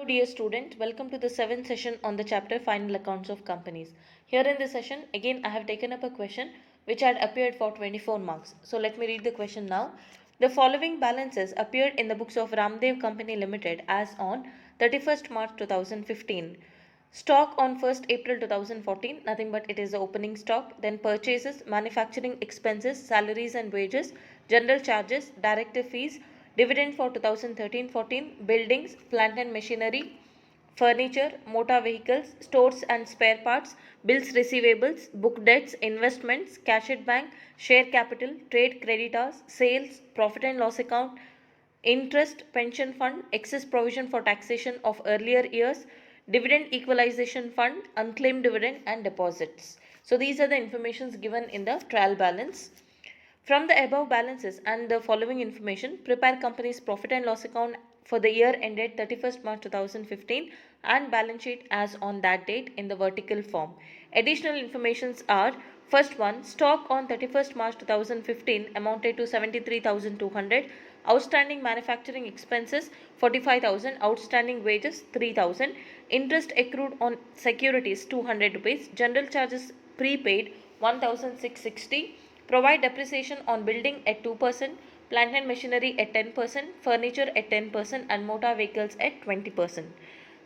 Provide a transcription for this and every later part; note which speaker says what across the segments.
Speaker 1: dear student, welcome to the 7th session on the chapter Final Accounts of Companies. Here in this session, again I have taken up a question which had appeared for 24 marks. So let me read the question now. The following balances appeared in the books of Ramdev Company Limited as on 31st March 2015. Stock on 1st April 2014, nothing but it is the opening stock. Then purchases, manufacturing expenses, salaries and wages, general charges, director fees, dividend for 2013-14, buildings, plant and machinery, furniture, motor vehicles, stores and spare parts, bills receivables, book debts, investments, cash at bank, share capital, trade creditors, sales, profit and loss account, interest, pension fund, excess provision for taxation of earlier years, dividend equalization fund, unclaimed dividend and deposits. So these are the informations given in the trial balance. From the above balances and the following information, prepare company's profit and loss account for the year ended 31st March 2015 and balance sheet as on that date in the vertical form. Additional informations are: first one, stock on 31st March 2015 amounted to 73,200, outstanding manufacturing expenses 45,000, outstanding wages 3,000, interest accrued on securities 200 rupees, general charges prepaid 1,660, provide depreciation on building at 2%, plant and machinery at 10%, furniture at 10% and motor vehicles at 20%.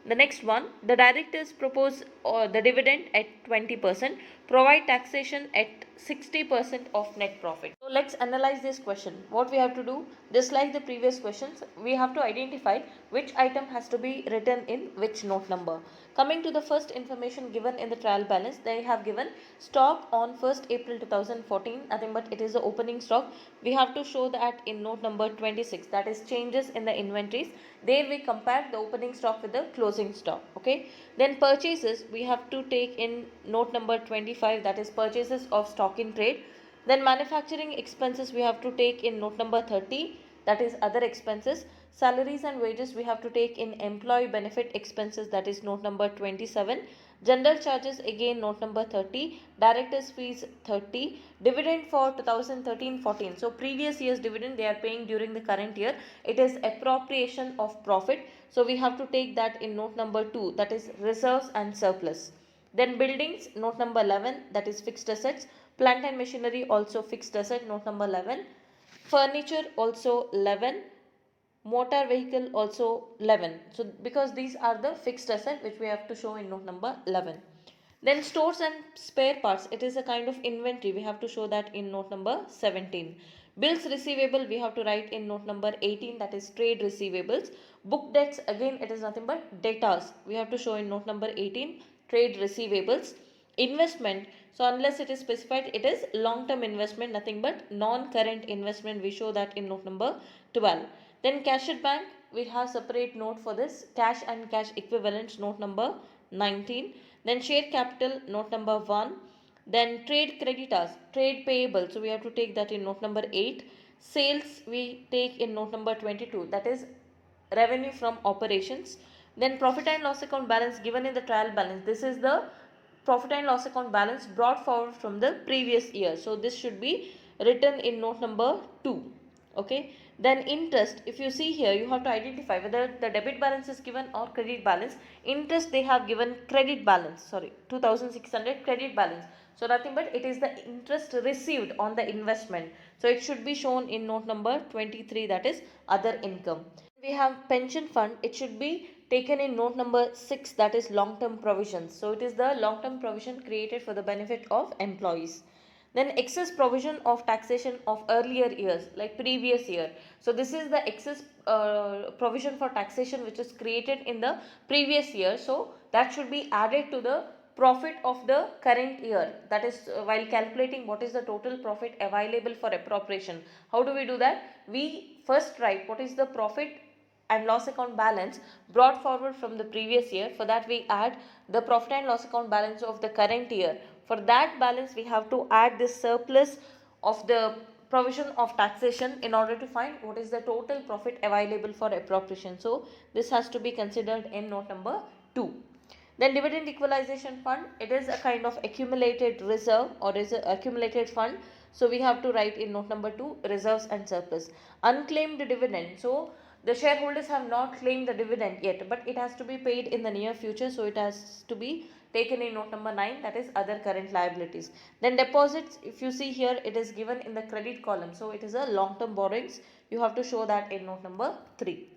Speaker 1: The next one, the directors propose the dividend at 20%, provide taxation at 60% of net profit. So let's analyze this question. What we have to do, just like the previous questions, we have to identify which item has to be written in which note number. Coming to the first information given in the trial balance, they have given stock on 1st April 2014, nothing but it is the opening stock. We have to show that in note number 26, that is changes in the inventories. There we compare the opening stock with the closing stock. Okay. Then purchases we have to take in note number 25, that is purchases of stock in trade. Then manufacturing expenses we have to take in note number 30, that is other expenses. Salaries and wages we have to take in employee benefit expenses, that is note number 27. General charges again note number 30. Directors fees 30. Dividend for 2013-14. So previous year's dividend they are paying during the current year. It is appropriation of profit. So we have to take that in note number 2, that is reserves and surplus. Then buildings note number 11, that is fixed assets. Plant and machinery also fixed asset note number 11. Furniture also 11. Motor vehicle also 11. So because these are the fixed asset which we have to show in note number 11. Then stores and spare parts, it is a kind of inventory, we have to show that in note number 17. Bills receivable we have to write in note number 18, that is trade receivables. Book debts again it is nothing but debtors, we have to show in note number 18, trade receivables. Investment, so unless it is specified it is long term investment, nothing but non-current investment, we show that in note number 12. Then cash at bank, we have separate note for this, cash and cash equivalents note number 19. Then share capital note number 1. Then trade creditors, trade payable, so we have to take that in note number 8. Sales we take in note number 22, that is revenue from operations. Then profit and loss account balance given in the trial balance, this is the profit and loss account balance brought forward from the previous year, so this should be written in note number 2. Okay. Then interest, if you see here you have to identify whether the debit balance is given or credit balance. Interest they have given credit balance, 2600 credit balance, so nothing but it is the interest received on the investment, so it should be shown in note number 23, that is other income. We have pension fund, it should be taken in note number 6, that is long term provisions, so it is the long term provision created for the benefit of employees. Then excess provision of taxation of earlier years, like previous year, so this is the excess provision for taxation which is created in the previous year, so that should be added to the profit of the current year, that is while calculating what is the total profit available for appropriation. How do we do that? We first write what is the profit and loss account balance brought forward from the previous year. For that we add the profit and loss account balance of the current year. For that balance we have to add this surplus of the provision of taxation in order to find what is the total profit available for appropriation. So this has to be considered in note number 2. Then dividend equalization fund, it is a kind of accumulated reserve or is a accumulated fund, so we have to write in note number 2 reserves and surplus. Unclaimed dividend, so The shareholders have not claimed the dividend yet, but it has to be paid in the near future, so it has to be taken in note number 9, that is other current liabilities. Then deposits, if you see here, it is given in the credit column, so it is a long term borrowings. You have to show that in note number 3.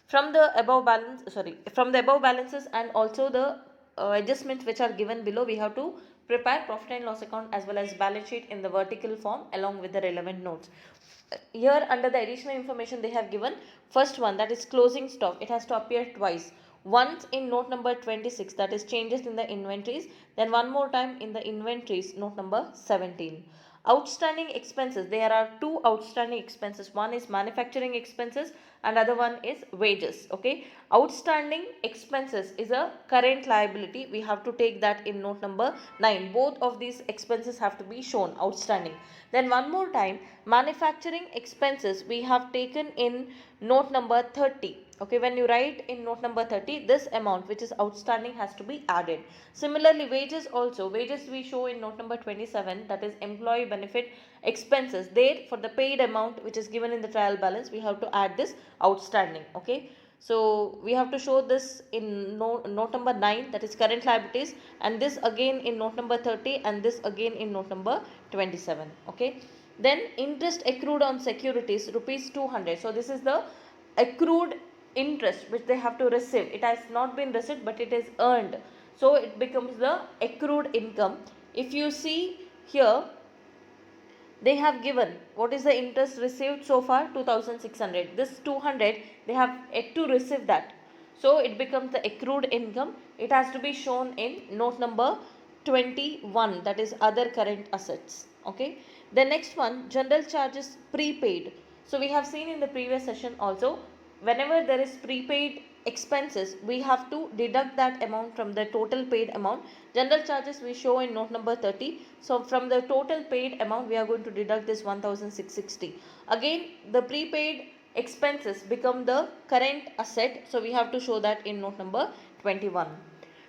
Speaker 1: From the above balances and also the adjustments which are given below, we have to prepare profit and loss account as well as balance sheet in the vertical form along with the relevant notes. Here under the additional information they have given, first one, that is closing stock, it has to appear twice. Once in note number 26, that is changes in the inventories, then one more time in the inventories, note number 17. Outstanding expenses, there are two outstanding expenses, one is manufacturing expenses and other one is wages. Okay, outstanding expenses is a current liability, we have to take that in note number 9. Both of these expenses have to be shown outstanding. Then one more time, manufacturing expenses we have taken in note number 30. Okay, when you write in note number 30, this amount which is outstanding has to be added. Similarly, wages also, wages we show in note number 27, that is employee benefit expenses. There for the paid amount which is given in the trial balance, we have to add this outstanding. Okay, so we have to show this in note number 9, that is current liabilities, and this again in note number 30 and this again in note number 27. Okay, then interest accrued on securities rupees 200. So this is the accrued interest which they have to receive. It has not been received but it is earned, so it becomes the accrued income. If you see here, they have given what is the interest received so far, 2600. This 200 they have yet to receive that, so it becomes the accrued income. It has to be shown in note number 21, that is other current assets. Okay, the next one, general charges prepaid. So we have seen in the previous session also, whenever there is prepaid expenses, we have to deduct that amount from the total paid amount. General charges we show in note number 30. So from the total paid amount, we are going to deduct this 1660. Again, the prepaid expenses become the current asset, so we have to show that in note number 21.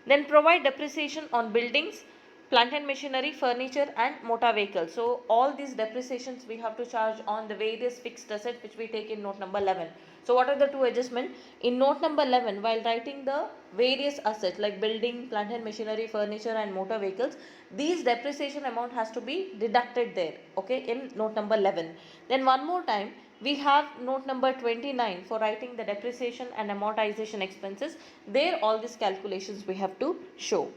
Speaker 1: Then provide depreciation on buildings, plant and machinery, furniture and motor vehicles. So all these depreciations we have to charge on the various fixed assets which we take in note number 11. So what are the two adjustments? In note number 11, while writing the various assets like building, plant and machinery, furniture and motor vehicles, these depreciation amount has to be deducted there. Okay, in note number 11. Then one more time, we have note number 29 for writing the depreciation and amortization expenses. There all these calculations we have to show.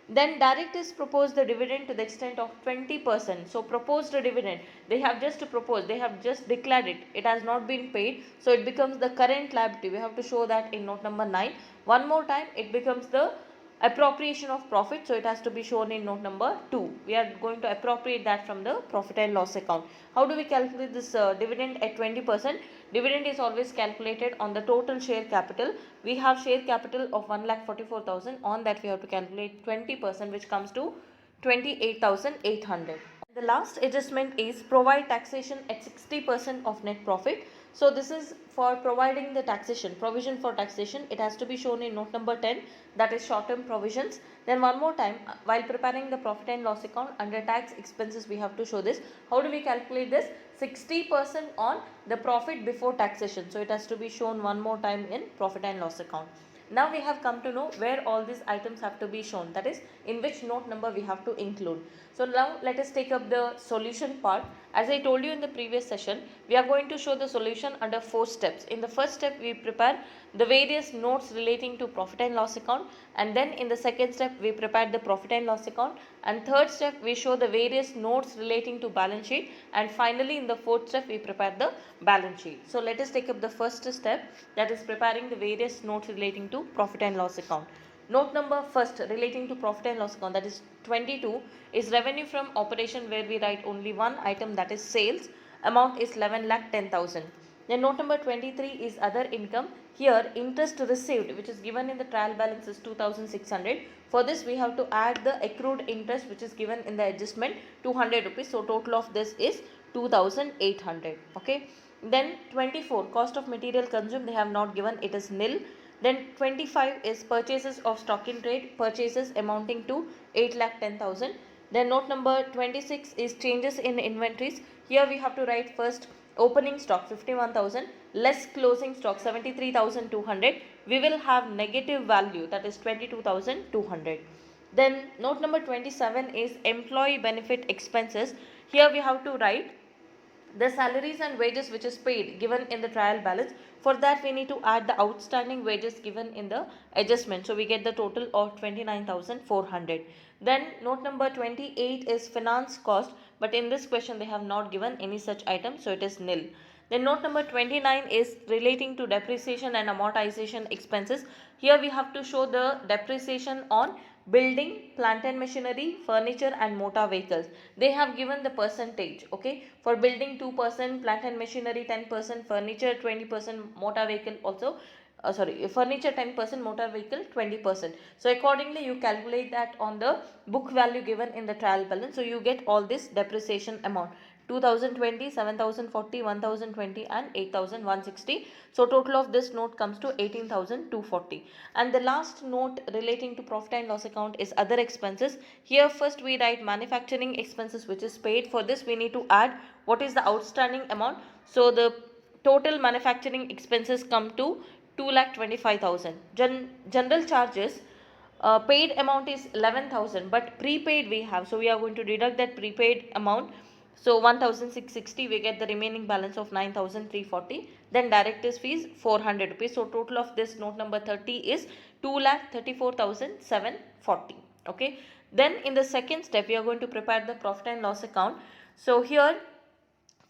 Speaker 1: Then directors propose the dividend to the extent of 20%. So proposed dividend, they have just proposed, they have just declared it, it has not been paid, so it becomes the current liability. We have to show that in note number 9. One more time, it becomes the appropriation of profit, so it has to be shown in note number 2. We are going to appropriate that from the profit and loss account. How do we calculate this dividend at 20%? Dividend is always calculated on the total share capital. We have share capital of 1,44,000. On that we have to calculate 20%, which comes to 28,800. The last adjustment is provide taxation at 60% of net profit. So this is for providing the taxation, provision for taxation. It has to be shown in note number 10, that is short term provisions. Then one more time, while preparing the profit and loss account under tax expenses, we have to show this. How do we calculate this? 60% on the profit before taxation. So it has to be shown one more time in profit and loss account. Now we have come to know where all these items have to be shown, that is in which note number we have to include. So now let us take up the solution part. As I told you in the previous session, we are going to show the solution under 4 steps. In the first step, we prepare the various notes relating to profit and loss account, and then in the second step we prepare the profit and loss account, and third step we show the various notes relating to balance sheet, and finally in the fourth step we prepare the balance sheet. So let us take up the first step, that is preparing the various notes relating to profit and loss account. Note number first relating to profit and loss account, that is 22, is revenue from operation, where we write only one item, that is sales. Amount is 11,10,000. Then note number 23 is other income. Here interest received, which is given in the trial balance, is 2,600. For this we have to add the accrued interest which is given in the adjustment, 200 rupees. So total of this is 2,800. Okay. Then 24, cost of material consumed, they have not given, it is nil. Then 25 is purchases of stock in trade, purchases amounting to 8,10,000. Then note number 26 is changes in inventories. Here we have to write first opening stock 51,000, less closing stock 73,200, we will have negative value, that is 22,200. Then note number 27 is employee benefit expenses. Here we have to write the salaries and wages which is paid given in the trial balance. For that we need to add the outstanding wages given in the adjustment, so we get the total of 29,400. Then note number 28 is finance cost, but in this question they have not given any such item, so it is nil. Then note number 29 is relating to depreciation and amortization expenses. Here we have to show the depreciation on building, plant and machinery, furniture and motor vehicles. They have given the percentage, okay. For building 2%, plant and machinery 10%, furniture 20%, motor vehicle also furniture 10%, motor vehicle 20%. So accordingly you calculate that on the book value given in the trial balance. So you get all this depreciation amount: 2020, 7040, 1020 and 8160. So total of this note comes to 18,240. And the last note relating to profit and loss account is other expenses. Here first we write manufacturing expenses which is paid. For this we need to add what is the outstanding amount. So the total manufacturing expenses come to 2,25,000. General charges, paid amount is 11,000, but prepaid we have, so we are going to deduct that prepaid amount. So 1,660, we get the remaining balance of 9,340. Then directors fees 400 rupees. So total of this note number 30 is 2,34,740. Okay. Then in the second step we are going to prepare the profit and loss account. So here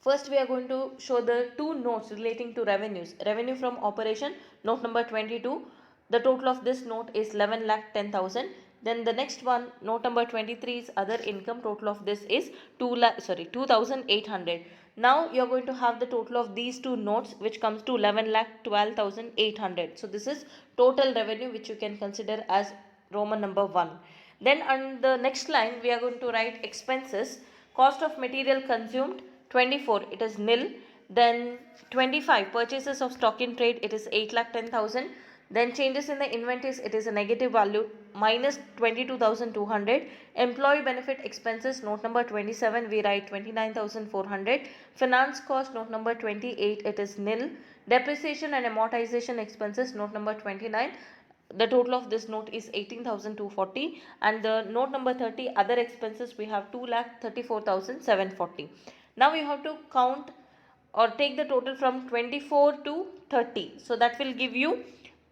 Speaker 1: first we are going to show the two notes relating to revenues. Revenue from operation, note number 22. The total of this note is 11,10,000. Then the next one, note number 23, is other income. Total of this is 2,800. Now you are going to have the total of these two notes, which comes to 11,12,800. So this is total revenue, which you can consider as Roman number 1. Then on the next line we are going to write expenses. Cost of material consumed 24, it is nil. Then 25, purchases of stock in trade, it is 8,10,000. Then changes in the inventories, it is a negative value, minus 22,200. Employee benefit expenses, note number 27, we write 29,400. Finance cost, note number 28, it is nil. Depreciation and amortization expenses, note number 29. The total of this note is 18,240. And the note number 30, other expenses, we have 2,34,740. Now you have to count or take the total from 24 to 30. So that will give you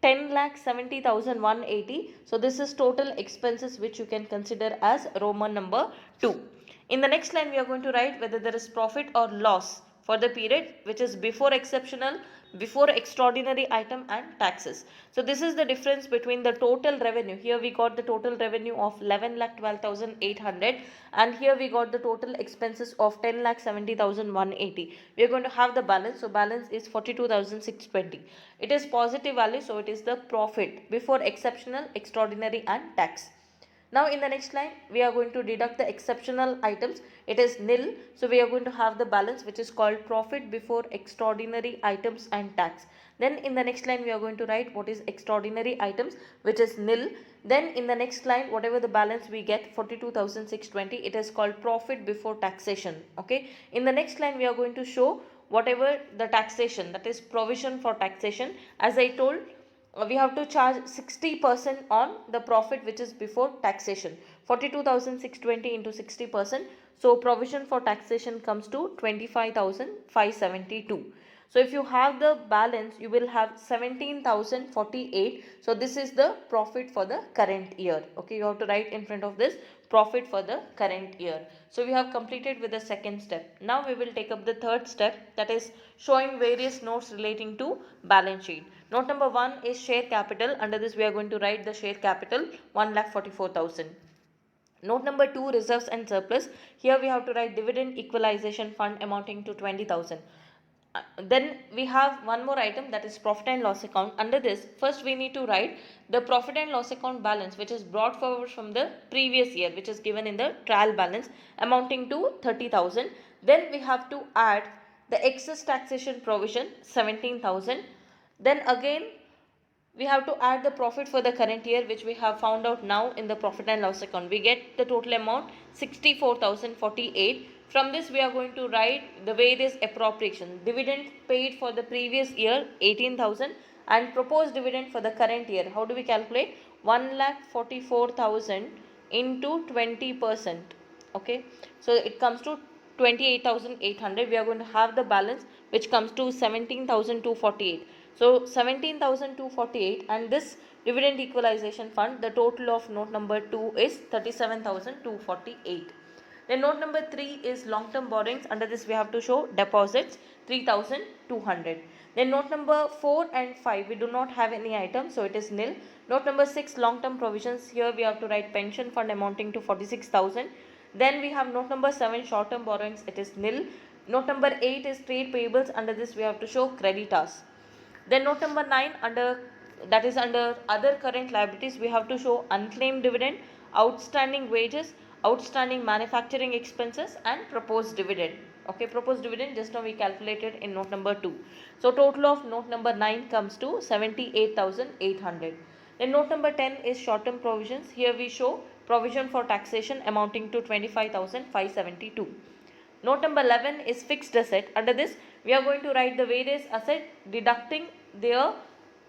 Speaker 1: 10,70,180. So this is total expenses which you can consider as Roman number 2. In the next line we are going to write whether there is profit or loss for the period which is before exceptional, before extraordinary item and taxes. So this is the difference between the total revenue. Here we got the total revenue of 11,12,800 and here we got the total expenses of 10,70,180. We are going to have the balance. So balance is 42,620. It is positive value, so it is the profit before exceptional, extraordinary and tax. Now in the next line we are going to deduct the exceptional items. It is nil. So we are going to have the balance which is called profit before extraordinary items and tax. Then in the next line we are going to write what is extraordinary items, which is nil. Then in the next line whatever the balance we get, 42,620, it is called profit before taxation. Okay. In the next line we are going to show whatever the taxation, that is provision for taxation. As I told, we have to charge 60% on the profit which is before taxation. 42,620 into 60%. So provision for taxation comes to 25,572. So if you have the balance, you will have 17,048. So this is the profit for the current year. Okay, you have to write in front of this profit for the current year. So we have completed with the second step. Now we will take up the third step, that is showing various notes relating to balance sheet. Note number 1 is share capital. Under this we are going to write the share capital 1,44,000. Note number 2, reserves and surplus. Here we have to write dividend equalization fund amounting to 20,000. Then we have one more item, that is profit and loss account. Under this first we need to write the profit and loss account balance which is brought forward from the previous year, which is given in the trial balance, amounting to 30,000. Then we have to add the excess taxation provision 17,000. Then again we have to add the profit for the current year, which we have found out now in the profit and loss account. We get the total amount 64,048. From this, we are going to write the various appropriations. Dividend paid for the previous year 18,000 and proposed dividend for the current year. How do we calculate? 1,44,000 into 20%. Okay, so it comes to 28,800. We are going to have the balance which comes to 17,248. So 17,248, and this dividend equalization fund, the total of note number 2 is 37,248. Then note number 3 is long term borrowings. Under this we have to show deposits 3,200. Then note number 4 and 5, we do not have any item, so it is nil. Note number 6, long term provisions. Here we have to write pension fund amounting to 46,000. Then we have note number 7, short term borrowings, it is nil. Note number 8 is trade payables. Under this we have to show creditors. Then note number 9, under other current liabilities, we have to show unclaimed dividend, outstanding wages, outstanding manufacturing expenses, and proposed dividend. Okay, proposed dividend just now we calculated in note number 2. So total of note number 9 comes to 78,800. Then note number 10 is short term provisions. Here we show provision for taxation amounting to 25,572. Note number 11 is fixed asset. Under this, we are going to write the various asset deducting their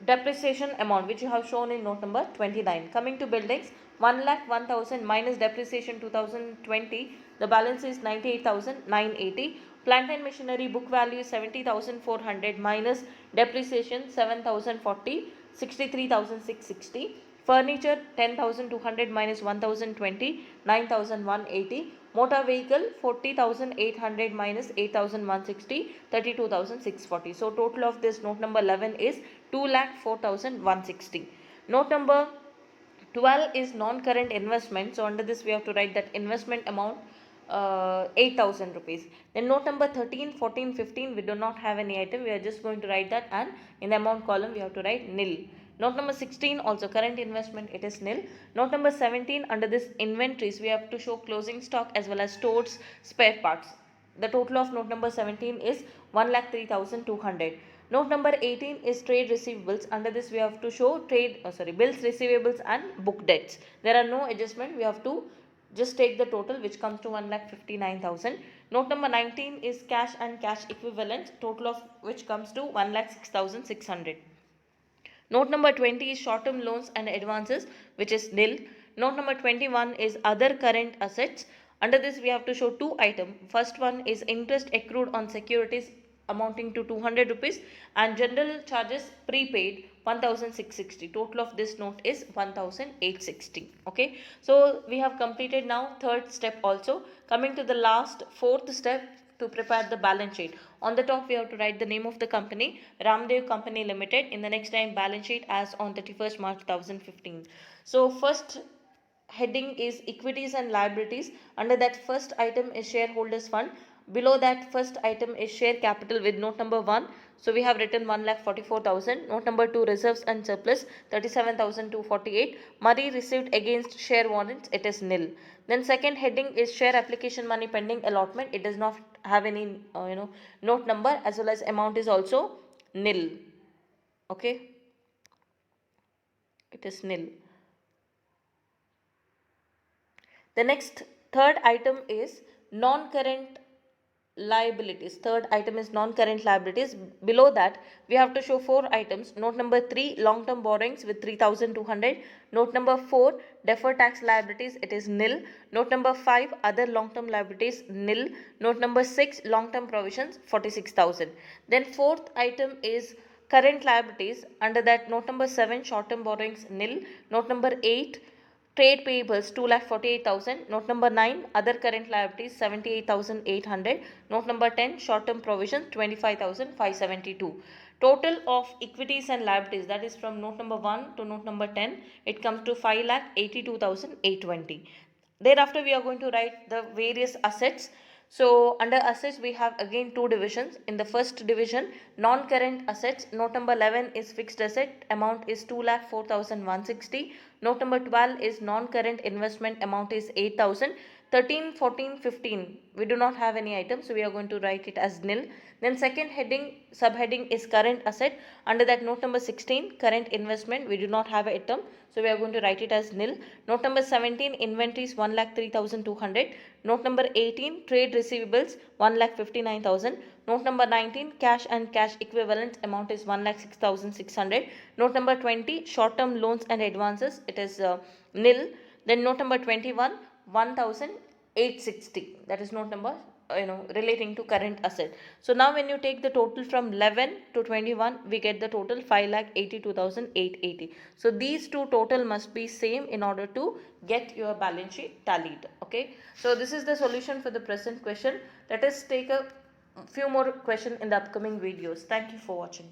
Speaker 1: depreciation amount, which you have shown in note number 29. Coming to buildings, 1,01,000 minus depreciation 2020, the balance is 98,980. Plant and machinery book value is 70,400 minus depreciation 7,040, 63,660. Furniture 10,200 minus 1,020, 9,180. Motor vehicle 40,800 minus 8,160, 32,640. So total of this note number 11 is 2,04,160. Note number 12 is non-current investment. So under this we have to write that investment amount 8,000 rupees. Then note number 13, 14, 15, we do not have any item. We are just going to write that, and in the amount column we have to write nil. Note number 16, also current investment, it is nil. Note number 17, under this inventories, we have to show closing stock as well as stores, spare parts. The total of note number 17 is 1,03,200. Note number 18 is trade receivables. Under this we have to show bills, receivables, and book debts. There are no adjustment. We have to just take the total, which comes to 1,59,000. Note number 19 is cash and cash equivalents, total of which comes to 1,06,600. Note number 20 is short term loans and advances, which is nil. Note number 21 is other current assets. Under this we have to show two items. First one is interest accrued on securities amounting to 200 rupees and general charges prepaid 1,660. Total of this note is 1,860. Okay, so we have completed now third step also. Coming to the last fourth step, to prepare the balance sheet. On the top we have to write the name of the company, Ramdev Company Limited. In the next line, balance sheet as on 31st March 2015. So first heading is equities and liabilities. Under that, first item is shareholders fund. Below that, first item is share capital with note number 1. So we have written 1,44,000. Note number 2, reserves and surplus 37,248. Money received against share warrants, it is nil. Then second heading is share application money pending allotment. It does not have any note number, as well as amount is also nil. Okay, it is nil. The next third item is non-current liabilities. Third item is non-current liabilities. Below that we have to show four items. Note number 3, long term borrowings with 3,200. Note number 4, deferred tax liabilities, it is nil. Note number 5, other long term liabilities, nil. Note number 6, long term provisions 46,000. Then fourth item is current liabilities. Under that, note number 7, short term borrowings, nil. Note number 8, trade payables 2,48,000. Note number 9, other current liabilities 78,800. Note number 10, short term provisions 25,572. Total of equities and liabilities, that is from note number 1 to note number 10, it comes to 5,82,820. Thereafter we are going to write the various assets. So under assets we have again two divisions. In the first division, non-current assets, note number 11 is fixed asset, amount is 2,04,160. Note number 12 is non-current investment, amount is 8,000. 13, 14, 15, we do not have any items, so we are going to write it as nil. Then second heading, subheading is current asset. Under that, note number 16, current investment, we do not have an item, so we are going to write it as nil. Note number 17, inventories 1,03,200. Note number 18, trade receivables 1,59,000. Note number 19, cash and cash equivalent amount is 1,06,600. Note number 20, short term loans and advances, it is nil. Then note number 21, 1,860, that is note number relating to current asset. So now when you take the total from 11 to 21, we get the total 5,82,880. So these two total must be same in order to get your balance sheet tallied. Okay, so this is the solution for the present question. Let us take a few more questions in the upcoming videos. Thank you for watching.